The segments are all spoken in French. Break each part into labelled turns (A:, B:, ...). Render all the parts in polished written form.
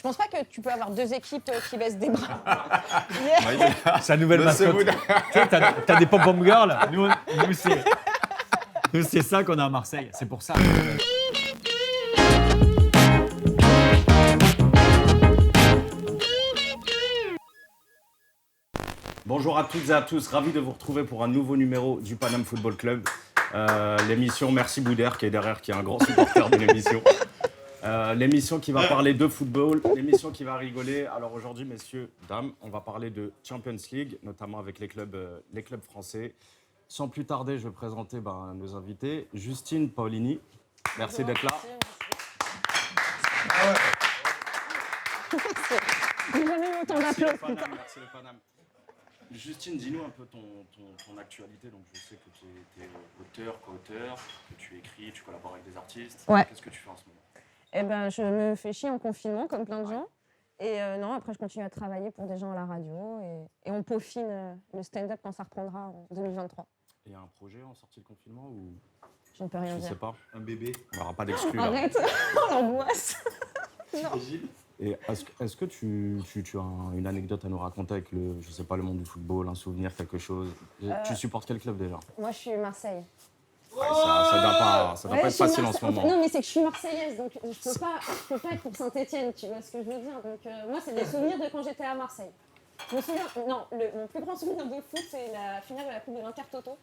A: Je pense pas que tu peux avoir deux équipes qui baissent des bras.
B: Sa nouvelle mascotte. Tu sais, t'as des pom-pom girls. Nous, c'est ça qu'on a à Marseille. C'est pour ça.
C: Bonjour à toutes et à tous, ravi de vous retrouver pour un nouveau numéro du Paname Football Club. L'émission Merci Boudère qui est derrière, qui est un grand supporter de l'émission. L'émission qui va parler de football, l'émission qui va rigoler. Alors aujourd'hui, messieurs, dames, on va parler de Champions League, notamment avec les clubs français. Sans plus tarder, je vais présenter nos invités. Justine Paolini, merci d'être là.
A: J'ai jamais eu autant d'applaudissements.
C: Merci le Paname. Justine, dis-nous un peu ton actualité. Donc, je sais que tu es auteur, co-auteur, que tu écris, tu collabores avec des artistes.
A: Ouais.
C: Qu'est-ce que tu fais en ce moment?
A: Eh ben, je me fais chier en confinement, comme plein de gens. Et non, après, je continue à travailler pour des gens à la radio. Et on peaufine le stand-up quand ça reprendra en 2023.
C: Et il y a un projet en sortie de confinement ou...
A: Je ne peux rien
C: Je
A: dire.
C: sais pas.
B: Un bébé.
C: On n'aura pas d'exclus. là.
A: Arrête. Oh, l'angoisse. Non.
C: Et est-ce que tu as une anecdote à nous raconter avec le monde du football, un souvenir, quelque chose? Tu supportes quel club déjà?
A: Moi, je suis Marseille.
C: Ouais, ça doit pas
A: je
C: être
A: suis
C: facile en ce moment.
A: Non, mais c'est que je suis marseillaise, donc je peux pas être pour Saint-Etienne, tu vois ce que je veux dire. Donc moi, c'est des souvenirs de quand j'étais à Marseille. Je me souviens, non, mon plus grand souvenir de foot, c'est la finale de la Coupe de l'Intertoto.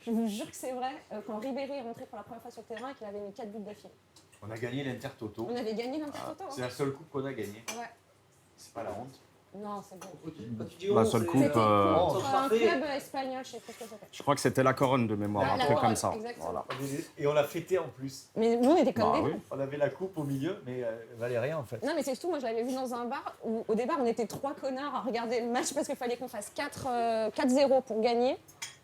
A: Je vous jure que c'est vrai, quand Ribéry est rentré pour la première fois sur le terrain et qu'il avait mis 4 buts d'affilée.
B: On a gagné l'Intertoto.
A: On avait gagné l'Intertoto.
B: C'est la seule coupe qu'on a gagnée.
A: Ouais.
B: C'est pas la honte.
A: Non, c'est bon.
C: La seule coupe,
A: C'était contre un club espagnol, je sais plus ce que c'était.
C: je crois que c'était la Couronne de mémoire,
A: Ah,
C: un
A: la
C: truc
A: Couronne,
C: comme ça.
A: exactement.
C: Voilà.
B: Et on l'a fêté en plus.
A: Mais nous, on était comme des
C: oui.
A: cons.
B: On avait la coupe au milieu, mais elle valait rien en fait.
A: Non, mais c'est surtout, moi, je l'avais vu dans un bar où, au départ, on était 3 connards à regarder le match parce qu'il fallait qu'on fasse 4-0 pour gagner.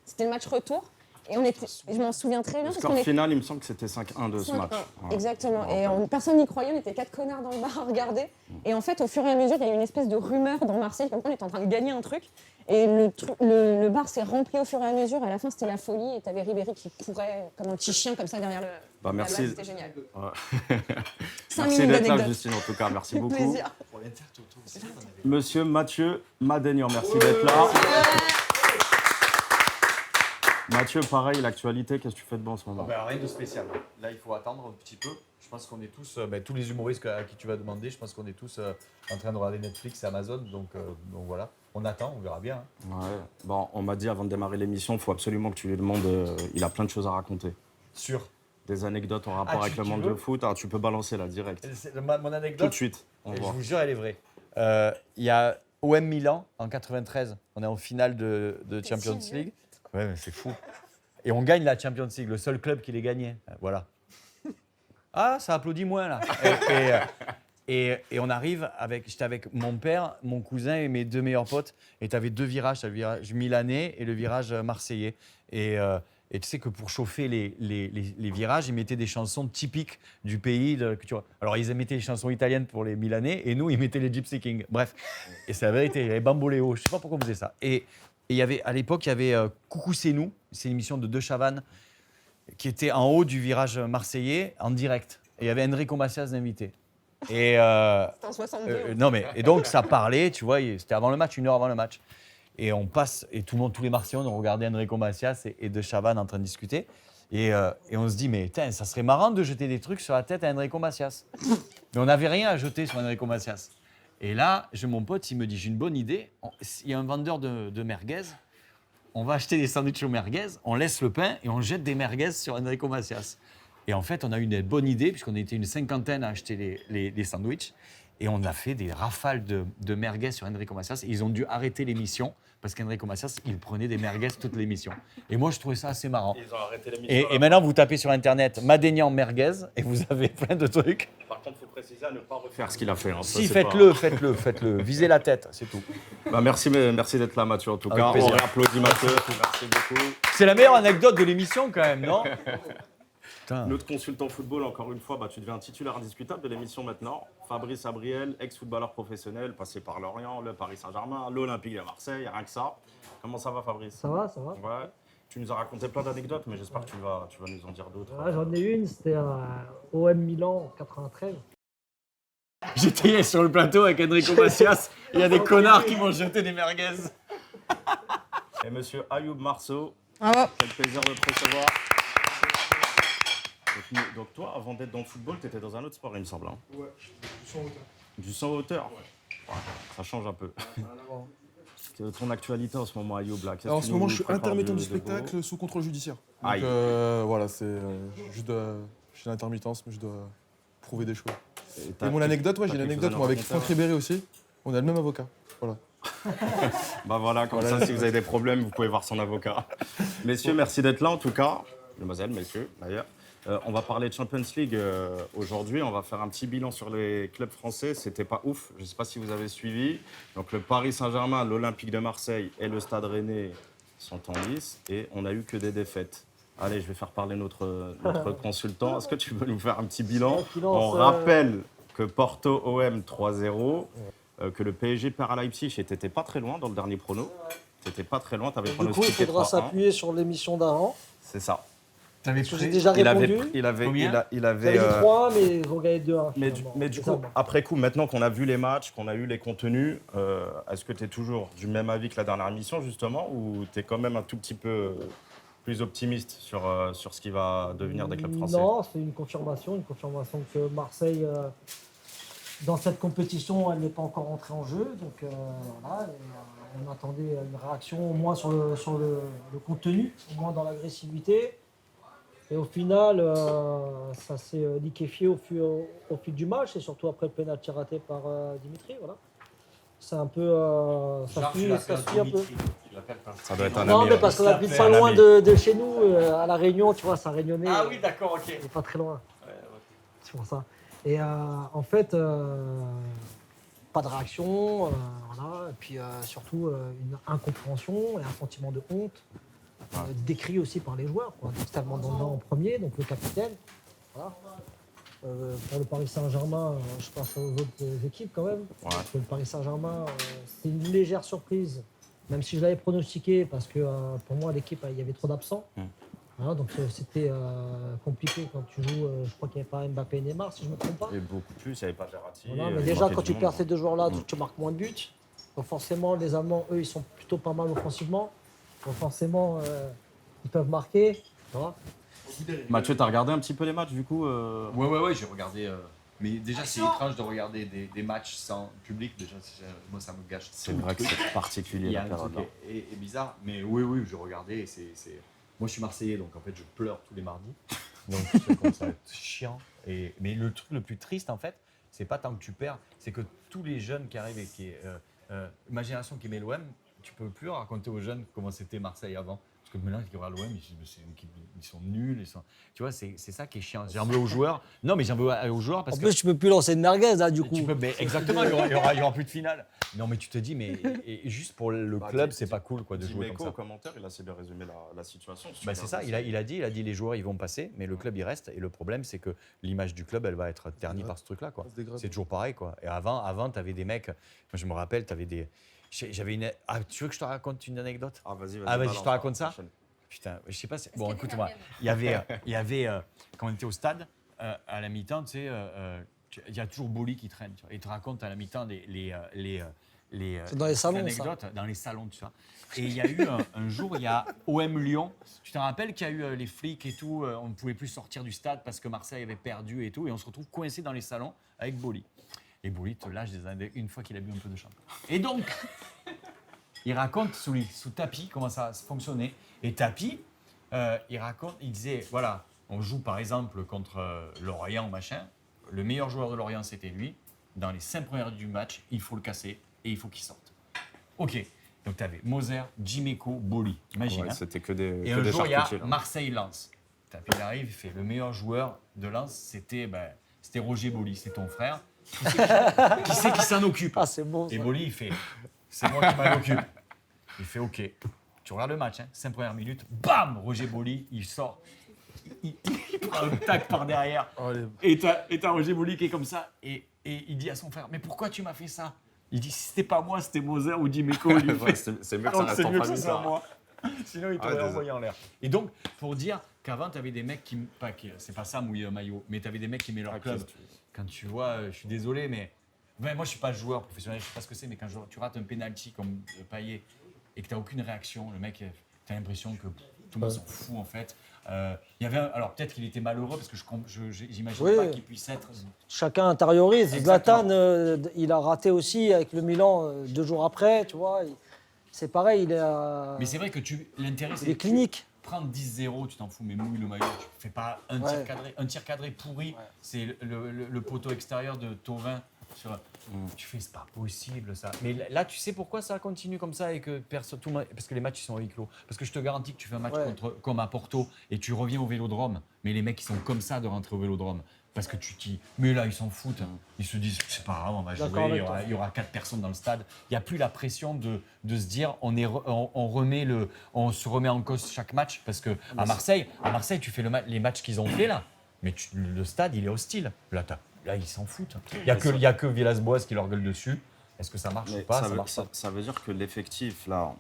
A: C'était le match retour. Et je m'en souviens très bien.
C: Le
A: parce
C: score
A: qu'on était
C: final, il me semble que c'était 5-1 de ce
A: 5-1.
C: match. Voilà.
A: Exactement.
C: Je me rappelle.
A: Et personne n'y croyait, on était 4 connards dans le bar à regarder. Et en fait, au fur et à mesure, il y a eu une espèce de rumeur dans Marseille, comme quoi on était en train de gagner un truc. Et le bar s'est rempli au fur et à mesure. À la fin, c'était la folie. Et t'avais Ribéry qui courait comme un petit chien, comme ça, derrière le.
C: Merci.
A: C'était génial.
C: Ouais.
A: 5
C: Merci
A: minutes
C: d'être là,
A: d'anecdote.
C: Justine, en tout cas. Merci beaucoup.
A: Plaisir.
B: Pour l'Intertoto aussi, on avait...
C: Monsieur Mathieu Madenian, merci d'être là. Mathieu, pareil, l'actualité, qu'est-ce que tu fais de bon en ce moment?
B: Rien de spécial. Là, il faut attendre un petit peu. Je pense qu'on est tous, tous les humoristes à qui tu vas demander, je pense qu'on est tous en train de regarder Netflix et Amazon. Donc voilà, on attend, on verra bien. Hein.
C: Ouais. Bon, on m'a dit avant de démarrer l'émission, il faut absolument que tu lui demandes. Il a plein de choses à raconter.
B: Sûr.
C: Des anecdotes en rapport avec le monde du foot. Ah, tu peux balancer là, direct.
B: Mon anecdote,
C: Tout de suite, on
B: je
C: voit.
B: vous jure, elle est vraie. Il y a OM Milan en 93. On est en finale de Champions League. Ouais, mais c'est fou. Et on gagne la Champions League, le seul club qui l'ait gagné. Voilà. Ah, ça applaudit moins là. Et on arrive j'étais avec mon père, mon cousin et mes 2 meilleurs potes. Et tu avais 2 virages, le virage milanais et le virage marseillais. Et tu sais que pour chauffer les virages, ils mettaient des chansons typiques du pays. Alors, ils mettaient les chansons italiennes pour les Milanais et nous, ils mettaient les Gypsy Kings. Bref, et c'est la vérité, il y avait Bamboléo. Je ne sais pas pourquoi on faisait ça. Et à l'époque, il y avait Coucou, c'est nous. C'est une émission de Chavannes qui était en haut du virage marseillais en direct. Et il y avait Enrico Macias d'invité. Et
A: C'était en 62.
B: et donc ça parlait, tu vois, c'était avant le match, 1 heure avant le match. Et on passe, et tous les Marseillais ont regardé Enrico Macias et De Chavannes en train de discuter. Et on se dit, mais ça serait marrant de jeter des trucs sur la tête à Enrico Macias. Mais on n'avait rien à jeter sur Enrico Macias. Et là, mon pote, il me dit, j'ai une bonne idée. Il y a un vendeur de merguez. On va acheter des sandwichs aux merguez, on laisse le pain et on jette des merguez sur Enrico Macias. Et en fait, on a eu une bonne idée, puisqu'on était une 50aine à acheter les sandwichs. Et on a fait des rafales de merguez sur Enrico Macias. Et ils ont dû arrêter l'émission, parce qu'Enrico Macias, il prenait des merguez toute l'émission. Et moi, je trouvais ça assez marrant.
C: Ils ont arrêté l'émission.
B: Et maintenant, vous tapez sur Internet Madenian merguez, et vous avez plein de trucs.
C: Par contre, il faut préciser à ne pas refaire ce qu'il a fait. Hein. Ça,
B: Si,
C: c'est
B: faites-le. Visez la tête, c'est tout.
C: Merci d'être là, Mathieu, en tout
B: Avec
C: cas.
B: plaisir.
C: On réapplaudit Mathieu. Merci beaucoup.
B: C'est la meilleure anecdote de l'émission, quand même, non? Putain.
C: Notre consultant football, encore une fois, tu deviens un titulaire indiscutable de l'émission maintenant. Fabrice Abriel, ex-footballeur professionnel, passé par Lorient, le Paris Saint-Germain, l'Olympique de Marseille, rien que ça. Comment ça va, Fabrice?
D: Ça va, ça va.
C: Ouais. Tu nous as raconté plein d'anecdotes, mais j'espère que tu vas nous en dire d'autres.
D: J'en ai une, c'était OM Milan en 93.
B: J'étais sur le plateau avec Enrico Macias. Il y a des connards qui m'ont jeté des merguez.
C: Et monsieur Ayoub Marceau,
D: Bravo.
C: quel plaisir de te recevoir. Donc toi, avant d'être dans le football, tu étais dans un autre sport, il me semble. Hein.
E: Ouais, du son hauteur.
C: Du saut hauteur. Ouais, ça change un peu. Ton actualité en ce moment, Ayoub, là, qu'est-ce
E: Alors, en
C: que
E: ce
C: tu
E: moment,
C: nous
E: je suis
C: prépares
E: intermittent
C: de
E: du spectacle sous contrôle judiciaire. Donc
C: Aïe.
E: voilà, c'est juste je suis l'intermittence, mais je dois prouver des choses.
C: t'as-
E: Et mon anecdote, ouais,
C: t'as
E: j'ai une
C: quelque
E: anecdote
C: chose à
E: moi,
C: nous
E: avec
C: raconter,
E: Franck Ribéry aussi. On a le même avocat. Voilà.
C: Bah voilà, comme
E: Voilà.
C: ça, si vous avez des problèmes, vous pouvez voir son avocat. Messieurs, merci d'être là en tout cas. Mademoiselle, messieurs, d'ailleurs. On va parler de Champions League aujourd'hui. On va faire un petit bilan sur les clubs français. C'était pas ouf. Je ne sais pas si vous avez suivi. Donc le Paris Saint-Germain, l'Olympique de Marseille et le Stade Rennais sont en lice et on n'a eu que des défaites. Allez, je vais faire parler notre consultant. Est-ce que tu peux nous faire un petit bilan? On rappelle que Porto OM 3-0, que le PSG perd à Leipzig et t'étais pas très loin dans le dernier prono. T'étais pas très loin, t'avais
D: Du coup, il
C: pronostiqué
D: faudra
C: 3-1.
D: s'appuyer sur l'émission d'avant.
C: C'est ça.
B: T'avais
D: J'ai déjà
C: Il
D: répondu.
C: avait, il avait,
B: Combien
C: il
D: J'avais
C: avait,
D: dit 3, mais ils ont gagné 2-1.
C: mais
D: finalement.
C: du
D: C'est
C: coup,
D: ça, bon.
C: après coup, maintenant qu'on a vu les matchs, qu'on a eu les contenus, est-ce que tu es toujours du même avis que la dernière émission, justement, ou tu es quand même un tout petit peu plus optimiste sur ce qui va devenir des clubs français?
D: Non, c'est une confirmation que Marseille, dans cette compétition, elle n'est pas encore entrée en jeu. Donc voilà, et, on attendait une réaction au moins sur le contenu, au moins dans l'agressivité. Et au final, ça s'est liquéfié au fil du match, et surtout après le pénalty raté par Dimitri. Voilà. C'est un peu. Ça suit un peu.
C: Ça doit être un
D: Non,
C: ami.
D: mais parce qu'on habite
C: C'est
D: pas
C: un
D: loin
C: ami.
D: de chez nous, à La Réunion, tu vois, c'est un Réunionnais.
B: Ah oui, d'accord, ok.
D: Il n'est pas très loin. C'est pour ça. Et en fait, pas de réaction, voilà. Et puis surtout une incompréhension et un sentiment de honte, décrit aussi par les joueurs, quoi. Gustave Mandanda en premier, donc le capitaine. Voilà. Pour le Paris Saint-Germain, je passe aux autres équipes quand même.
C: Ouais.
D: Parce que le Paris Saint-Germain, c'est une légère surprise, même si je l'avais pronostiqué, parce que pour moi, l'équipe, il y avait trop d'absents. Voilà, donc c'était compliqué quand tu joues, je crois qu'il n'y avait pas Mbappé et Neymar, si je ne me trompe pas.
C: Et beaucoup plus, il n'y avait pas Verratti.
D: Voilà, mais
C: il
D: déjà,
C: manquait
D: quand
C: du
D: tu
C: monde.
D: perds ces deux joueurs-là, tu marques moins de buts. Donc forcément, les Allemands, eux, ils sont plutôt pas mal offensivement. Donc forcément, ils peuvent marquer. Voilà.
C: Mathieu, tu as regardé un petit peu les matchs, du coup
B: Ouais, j'ai regardé. Mais déjà, c'est étrange de regarder des matchs sans public. Déjà, moi, ça me gâche.
C: C'est
B: tout le
C: vrai que
B: truc.
C: c'est particulier,
B: Il y a
C: la
B: un
C: période
B: truc
C: là.
B: est bizarre. Mais oui, je regardais. Moi, je suis Marseillais, donc en fait, je pleure tous les mardis. Donc, c'est comme ça, c'est chiant. Mais le truc le plus triste, en fait, c'est pas tant que tu perds, c'est que tous les jeunes qui arrivent et ma génération qui aimait l'OM, tu peux plus raconter aux jeunes comment c'était Marseille avant. Parce que maintenant, ils regardent l'OM, ils sont nuls. Tu vois, c'est ça qui est chiant. J'en veux aux joueurs. Non, mais j'en veux aux joueurs parce
D: En
B: que.
D: plus, tu peux plus lancer de merguez, là, du coup.
B: Exactement, il y aura plus de finale. Non, mais tu te dis, mais et juste pour le club, c'est pas cool quoi, de jouer
C: Dimeco,
B: comme
C: au
B: ça.
C: commentaire, il a assez bien résumé la situation.
B: Bah, c'est ça, il a dit les joueurs ils vont passer, mais le club il reste. Et le problème, c'est que l'image du club, elle va être ternie par ce truc-là. Quoi.
E: Ça se dégrade.
B: C'est toujours pareil. Quoi. Et avant tu avais des mecs, moi je me rappelle, tu avais des. J'avais une. Ah, tu veux que je te raconte une anecdote?
C: Ah, vas-y,
B: je te raconte ça. Putain, je sais pas. Bon, écoute-moi. Il y avait quand on était au stade, à la mi-temps, tu sais, il y a toujours Boli qui traîne. Tu vois, et il te raconte à la mi-temps
D: C'est dans les salons,
B: anecdotes, dans les salons, tu vois. Et il y a eu un jour, il y a OM Lyon. Tu te rappelles qu'il y a eu les flics et tout, on ne pouvait plus sortir du stade parce que Marseille avait perdu et tout, et on se retrouve coincé dans les salons avec Boli. Et Boli te lâche une fois qu'il a bu un peu de champ. Et donc, il raconte sous tapis comment ça fonctionnait. Et tapis, il disait, voilà, on joue par exemple contre Lorient, machin. Le meilleur joueur de Lorient, c'était lui. Dans les 5 premières du match, il faut le casser et il faut qu'il sorte. Ok, donc tu avais Moser, Dimeco, Boli. Imagine.
C: Ouais,
B: hein.
C: c'était que des
B: Et un jour, il y a
C: charcutiers, là.
B: Marseille-Lens. Tapis, il arrive, il fait le meilleur joueur de Lens, c'était Roger Boli, c'est ton frère. Qui c'est qui s'en occupe?
D: Ah, c'est bon.
B: Et Boli, il fait, c'est moi qui m'en occupe. Il fait, ok. Tu regardes le match, 5 premières minutes, bam, Roger Boli, il sort. Il prend un tac par derrière.
E: Oh,
B: Et t'as Roger Boli qui est comme ça. Et il dit à son frère, mais pourquoi tu m'as fait ça? Il dit, si c'était pas moi, c'était Moser ou Dimeco. Il
C: Ouais,
B: fait,
C: c'est mieux que ça
B: donc
C: reste
B: c'est
C: en
B: mieux que
C: famille,
B: ce soit
C: ça.
B: moi. Sinon, il t'aurait
C: désolé.
B: envoyé en l'air. Et donc, pour dire qu'avant, tu avais des mecs c'est pas ça mouiller un maillot, mais tu avais des mecs qui aimaient leur club. Quand tu vois, je suis désolé, mais Ouais, moi, je suis pas joueur professionnel, je sais pas ce que c'est, mais quand tu rates un penalty comme Payet et que tu n'as aucune réaction, le mec, tu as l'impression que tout le monde s'en fout en fait. Il y avait alors peut-être qu'il était malheureux parce que j'imagine
D: Oui.
B: pas qu'il puisse être.
D: Chacun intériorise.
B: Exactement.
D: Zlatan, il a raté aussi avec le Milan 2 jours après, tu vois. C'est pareil,
B: Mais c'est vrai que l'intérêt,
D: il
B: c'est
D: est clinique.
B: prendre 10-0, tu t'en fous, mais mouille le maillot, tu fais pas un
D: Ouais.
B: tir cadré. Un tir cadré pourri, c'est le poteau extérieur de Thauvin. Tu fais, c'est pas possible ça. Mais là, tu sais pourquoi ça continue comme ça et que personne, tout le monde, parce que les matchs ils sont à huis clos. Parce que je te garantis que tu fais un match comme à Porto et tu reviens au Vélodrome, mais les mecs ils sont comme ça de rentrer au Vélodrome. Parce que tu te dis, mais là ils s'en foutent. Ils se disent, c'est pas grave, on va jouer,
D: D'accord avec
B: il y aura 4 personnes dans le stade. Il n'y a plus la pression de se dire, on se remet en cause chaque match. Parce que à Marseille, tu fais les matchs qu'ils ont fait là, mais le stade il est hostile. Là, ils s'en foutent. Il n'y a que Villas-Boas qui leur gueule dessus. Est-ce que ça marche ou pas?
C: Ça veut dire que l'effectif là,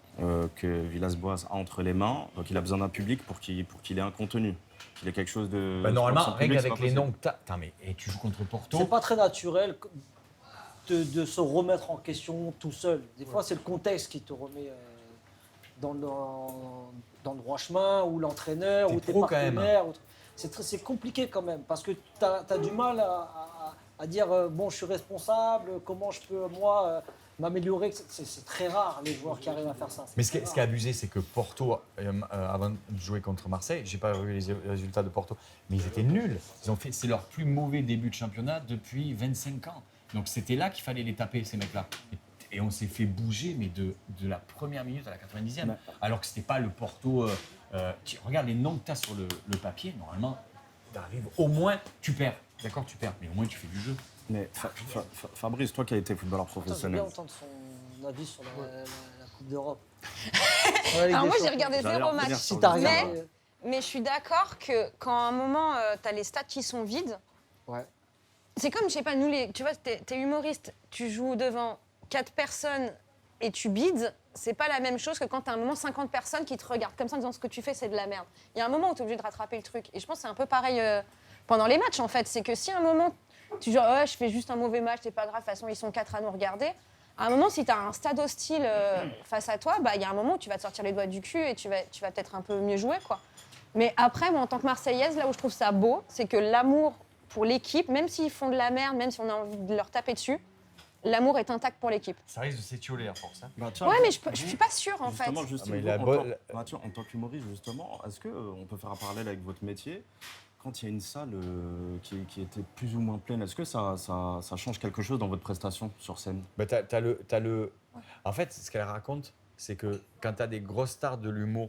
C: que Villas-Boas a entre les mains, donc il a besoin d'un public pour qu'il ait un contenu, qu'il ait quelque chose de.
B: Normalement,
C: pour son
B: règle
C: public, c'est
B: avec
C: pas
B: les
C: possible.
B: noms que tu as. Attends, mais et tu joues contre Porto.
D: C'est pas très naturel de se remettre en question tout seul. Des fois, c'est le contexte qui te remet dans le droit chemin, ou l'entraîneur,
B: T'es
D: ou tes
B: pro, quand même.
D: partenaires. C'est compliqué quand même, parce que tu as du mal à dire bon, je suis responsable, comment je peux, moi, m'améliorer. C'est très rare, les joueurs qui arrivent à faire ça.
B: Mais ce qui est abusé, c'est que Porto, avant de jouer contre Marseille, j'ai pas vu les résultats de Porto, mais ils étaient nuls. C'est leur plus mauvais début de championnat depuis 25 ans. Donc c'était là qu'il fallait les taper, ces mecs-là. Et on s'est fait bouger, mais de la première minute à la 90e. Alors que c'était pas le Porto. Regarde les noms que tu as sur le papier, normalement, t'arrives, au moins, tu perds. D'accord, tu perds, mais au moins tu fais du jeu.
C: Mais Fabrice, toi qui as été footballeur
D: J'aime
C: professionnel,
D: bien entendre son avis sur la Coupe d'Europe.
A: Alors moi, j'ai regardé
C: J'allais
A: 0
C: revenir
A: match.
C: sur
D: Si t'as
C: le-
D: regardé.
A: Mais je suis d'accord que quand à un moment, tu as les stades qui sont vides,
D: Ouais.
A: c'est comme, je sais pas, nous, tu vois, t'es humoriste, tu joues devant 4 personnes et tu bides, c'est pas la même chose que quand t'as un moment 50 personnes qui te regardent comme ça en disant ce que tu fais, c'est de la merde. Il y a un moment où t'es obligé de rattraper le truc. Et je pense que c'est un peu pareil pendant les matchs, en fait. C'est que si à un moment, tu dis, ouais, je fais juste un mauvais match, c'est pas grave, de toute façon, ils sont 4 à nous regarder. À un moment, si t'as un stade hostile face à toi, bah, il y a un moment où tu vas te sortir les doigts du cul et tu vas peut-être un peu mieux jouer, quoi. Mais après, moi, en tant que Marseillaise, là où je trouve ça beau, c'est que l'amour pour l'équipe, même s'ils font de la merde, même si on a envie de leur taper dessus, l'amour est intact pour l'équipe.
B: Ça risque de s'étioler à force. Hein.
C: Bah, tiens,
A: Ouais, mais je suis pas sûre, en fait.
C: justement, Justine,
B: mais
C: vous,
B: la
C: en
B: bonne-
C: tant- Mathieu, en tant qu'humoriste, justement, est-ce qu'on peut faire un parallèle avec votre métier? Quand il y a une salle qui était plus ou moins pleine, est-ce que ça change quelque chose dans votre prestation sur scène?
B: Bah, En fait, ce qu'elle raconte, c'est que quand tu as des grosses stars de l'humour,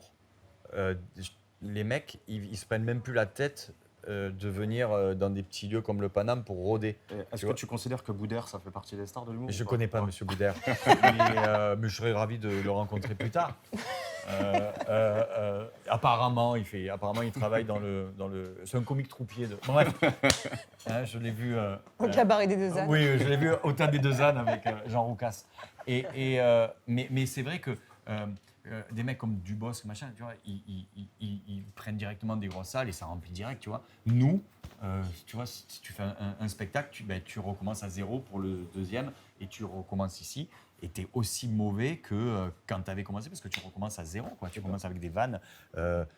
B: les mecs, ils se prennent même plus la tête de venir dans des petits lieux comme le Paname pour rôder.
C: Est-ce que
B: vois.
C: tu considères que Boudère, ça fait partie des stars de l'humour?
B: Je
C: ou
B: ne connais pas
C: Ouais.
B: Monsieur Boudère, mais je serais ravi de le rencontrer plus tard. Apparemment, il travaille dans le. C'est un comique troupier. Bref, hein, je l'ai vu.
A: Au cabaret des deux ânes.
B: Oui, je l'ai vu au Théâtre des Deux Ânes avec Jean Roucas. Mais c'est vrai que des mecs comme Dubosc, machin, tu vois, ils prennent directement des grosses salles et ça remplit direct, tu vois. Nous, tu vois, si tu fais un spectacle, tu recommences à 0 pour le deuxième et tu recommences ici. Et tu es aussi mauvais que quand tu avais commencé parce que tu recommences à 0, quoi. Tu commences avec des vannes.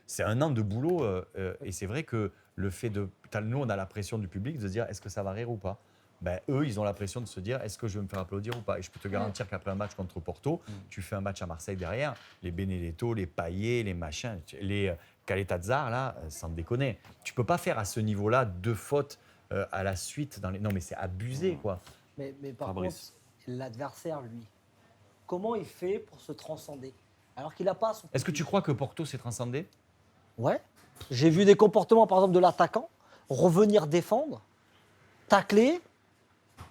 B: C'est un an de boulot et c'est vrai que le fait de. Nous, on a la pression du public de se dire est-ce que ça va rire ou pas. Ben, eux, ils ont la pression de se dire est-ce que je vais me faire applaudir ou pas. Et je peux te garantir qu'après un match contre Porto, tu fais un match à Marseille derrière, les Benedetto, les Payet, les machins, les Caletazzar, là, sans déconner. Tu peux pas faire à ce niveau-là 2 fautes à la suite. Non, mais c'est abusé, quoi.
D: Mais par
C: Fabrice.
D: contre, l'adversaire, lui, comment il fait pour se transcender? Alors qu'il n'a pas son...
B: Est-ce que tu crois que Porto s'est transcendé?
D: Ouais. J'ai vu des comportements, par exemple, de l'attaquant revenir défendre, tacler,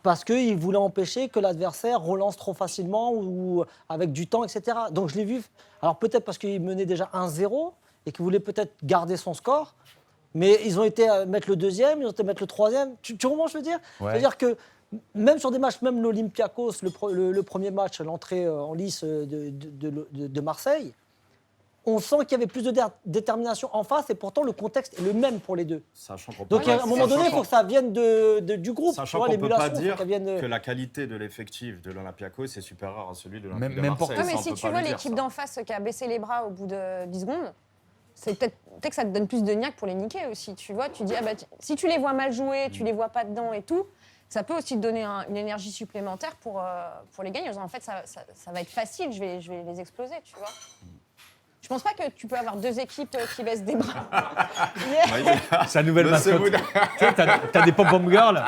D: parce qu'il voulait empêcher que l'adversaire relance trop facilement ou avec du temps, etc. Donc je l'ai vu. Alors peut-être parce qu'il menait déjà 1-0 et qu'il voulait peut-être garder son score, mais ils ont été mettre le deuxième, ils ont été mettre le troisième. Tu comprends ce que je veux dire?
B: Ouais.
D: C'est-à-dire que même sur des matchs, même l'Olympiakos, le premier match, l'entrée en lice de Marseille, on sent qu'il y avait plus de détermination en face et pourtant le contexte est le même pour les deux.
C: Sachant qu'on
D: Donc
C: peut
D: à
C: pas-
D: un moment donné, il
C: sachant
D: faut que ça vienne du groupe.
C: Sachant
D: tu vois,
C: qu'on ne peut pas
D: l'émulation, faut
C: dire
D: qu'elle vienne-
C: que la qualité de l'effectif de l'Olympiakos est supérieure à celui de l'Olympique de
B: Même
C: Marseille.
B: pour-
A: Ouais,
C: Ça,
A: mais
C: on
A: si
C: peut
A: tu
C: pas
A: vois
C: le dire,
A: l'équipe
C: ça.
A: d'en face qui a baissé les bras au bout de 10 secondes, c'est peut-être que ça te donne plus de niaque pour les niquer aussi. Tu vois, tu dis, ah bah, si tu les vois mal jouer, tu les vois pas dedans et tout, ça peut aussi te donner une énergie supplémentaire pour les gagner. En fait, ça va être facile, je vais les exploser, tu vois. Je pense pas que tu peux avoir deux équipes qui baissent des bras. Yeah.
B: Sa nouvelle
C: Monsieur
B: mascotte.
C: Boudard.
B: Tu sais, t'as des pom-pom girls.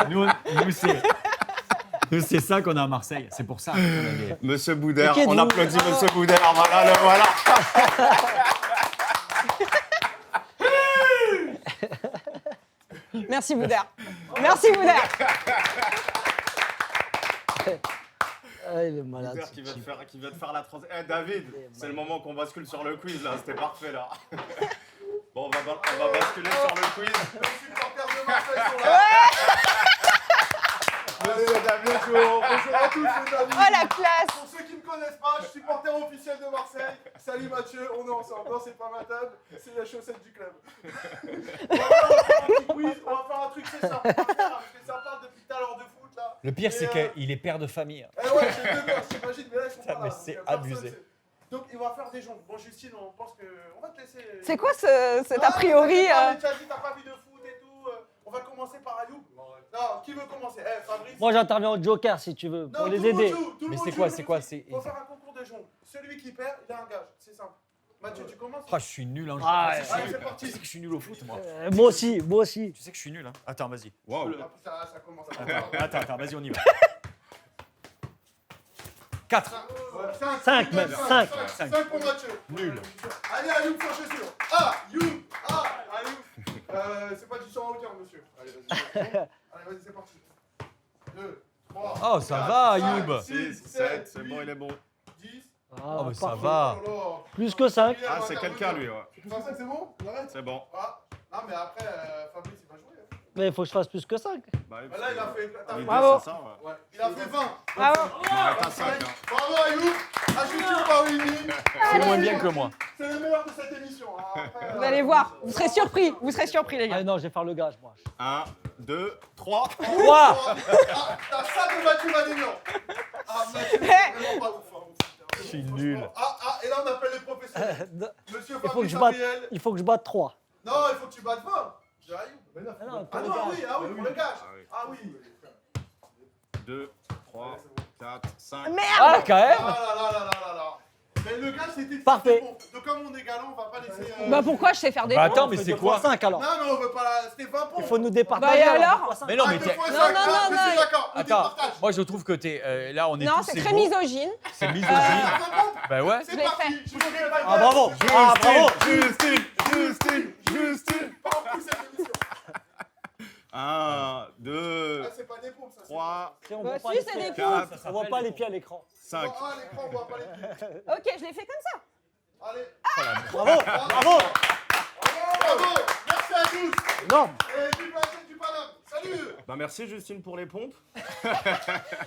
B: Nous, c'est ça qu'on a à Marseille. C'est pour ça qu'on a des...
C: Monsieur Boudard,
D: Ok,
C: on
D: nous-
C: applaudit Monsieur Boudard. Voilà, le voilà.
A: Merci Boudard. Merci Boudard.
D: Ah, il est malade.
C: Boudard qui va te faire la transition. Eh David, c'est le moment qu'on bascule sur le quiz là. C'était parfait là. Bon, on va basculer sur le quiz.
F: Les supporters de Marseille sont là.
C: Monsieur David,
F: Bonjour à tous les amis.
A: Oh la classe.
F: Pour ceux qui ne me connaissent pas, je suis supporter officiel de Marseille. Salut Mathieu, on est ensemble. Non, c'est pas ma table, c'est la chaussette du club. On va faire un petit quiz, on va faire un truc c'est simple. Parce que ça parle depuis tout à l'heure de foot là.
B: Le pire, c'est
F: Et,
B: qu'il est père de famille.
F: Eh ouais, j'ai deux gosses, j'imagine, mais là ils sont
B: Putain,
F: pas
B: mais
F: là.
B: c'est
F: donc, personne
B: abusé.
F: sait. Donc il va faire des jongles. Bon Justine, on pense que... On va te laisser...
A: C'est quoi cet a priori
F: Tu as dit t'as pas vu de foot et tout. On va commencer par Ayoub. Non, qui veut commencer? Eh Fabrice.
D: Moi, j'interviens au Joker si tu veux, pour
F: Non,
D: les
F: tout le monde
D: aider.
F: joue, tout le
B: Mais
F: monde
B: c'est
F: joue,
B: quoi,
F: tout
B: c'est
F: le
B: quoi,
F: monde
B: c'est-
F: joue. Faut faire un concours de jongle. Celui qui perd, il a un gage. C'est simple. Mathieu, tu commences?
B: Ah, je suis nul. Hein.
D: Ah,
B: Tu sais
F: Allez,
B: que-
F: c'est parti.
B: tu sais que je suis nul au foot, moi.
D: Moi aussi, moi aussi.
B: Tu sais que je suis nul. Hein. Attends, vas-y.
C: Waouh.
F: Ça commence à
B: Attends, vas-y, on y va. 4.
D: 5 même, 5.
F: 5 pour Mathieu.
B: Nul.
F: Allez, Ayoub, sans chaussures. Ah, Youb. Ah, Ayoub. C'est pas du sang en hauteur, monsieur. Allez, vas-y. Allez, vas-y, c'est parti. 2, 3.
B: Oh, ça va, Ayoub.
C: 6, 7, c'est bon, il est bon.
F: 10.
B: Oh, mais ça
D: parfait.
B: va.
D: Plus que 5.
C: Ah, c'est quelqu'un lui, ouais.
F: 5, c'est bon? On arrête?
C: C'est bon.
F: Ah. Non, mais après, Fabrice, il va jouer. hein.
D: Mais il faut que je fasse plus que 5.
C: Bah,
F: Bah, là, il a fait. t'as-
C: l'idée,
D: Bravo.
C: c'est ça, ouais.
F: Ouais, il a fait 20.
A: Bravo.
C: On arrête à 5. Hein.
F: Bravo Ayoub. Ajoute par Winnie.
B: C'est moins bien que moi.
F: C'est le meilleur de cette émission. hein. Après,
A: Vous allez voir, vous serez surpris les gars.
D: Ah non, je vais faire le gage, moi.
C: 1, 2, 3.
D: 3.
F: Ah, t'as ça de Mathieu Malignan. Ah, Mathieu, c'est vraiment pas ouf. hein.
B: Je suis nul.
F: Ah, et là on appelle les professionnels. Monsieur
D: Il faut que
F: Fabrice
D: je batte,
F: Gabriel.
D: il faut que je batte 3.
F: Non, il faut que tu battes 20. J'ai Ayoub. Mais non,
D: Ah non,
F: ah non, oui, pour le gage. Ah oui.
C: 2, 3, 4, 5.
A: Merde.
B: Ah, quand même.
F: Ah là là là là là là. Mais le gage c'était
D: Parfait.
F: bon. Donc comme on est galant, on va pas laisser.
A: Bah pourquoi je sais faire des
B: Bah,
A: points
B: attends, mais c'est quoi
D: 5 alors.
F: Non, mais on veut pas la. C'était 20 points.
D: Il faut nous
A: Bah,
D: départager.
A: et alors
B: Mais non, mais
F: deux
B: t'es-
F: fois
A: Non,
F: cinq,
A: non,
F: ah,
A: non,
F: je
A: non.
F: suis d'accord. on
B: Attends,
F: départage.
B: moi je trouve que là on est
A: Non,
B: tous
A: c'est très
B: égaux.
A: misogyne.
B: C'est
F: Ah,
B: misogyne.
F: ça compte.
B: Bah ouais.
F: C'est
A: Je l'ai
F: parti.
A: fait.
F: Je vous fais pas
D: Ah bravo. Ah bravo.
C: Justine.
F: Pas en plus cette émission.
C: 1, 2,
F: Ah, c'est pas des pompes, ça.
C: 3,
D: On
A: Bah
D: voit pas
A: si,
D: les
A: c'est
D: pieds.
A: des
C: points.
D: On voit pas les pieds à l'écran.
C: 5.
F: Ah, l'écran, on voit pas les pieds.
A: Ok, je l'ai fait comme ça.
F: Allez.
D: Bravo. Bravo.
F: Bravo. Merci à tous.
D: Énorme.
F: Et du Basket du Paname. Salut.
C: Bah merci Justine pour les pompes.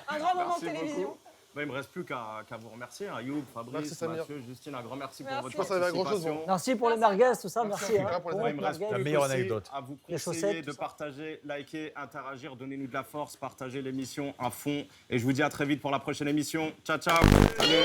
A: Un grand moment
C: Merci
A: de télévision.
C: beaucoup. Bah, il me reste plus qu'à vous remercier. Hein. Youb, Fabrice,
E: Merci, Samir.
C: Mathieu, Justine, un grand merci,
A: Merci.
C: pour
A: Je
C: votre
A: pense que
E: ça va être
C: participation.
E: grand-chose,
D: Merci pour les merguez, tout ça. Merci.
E: en tout cas pour les
C: Ouais, il me reste
B: La
C: plus
B: meilleure
C: qu'aussi
B: anecdote.
C: à vous
D: Les
C: conseiller
D: chaussettes,
C: de
D: tout ça.
C: partager, liker, interagir, donnez-nous de la force, partagez l'émission à fond. Et je vous dis à très vite pour la prochaine émission. Ciao, ciao. Salut.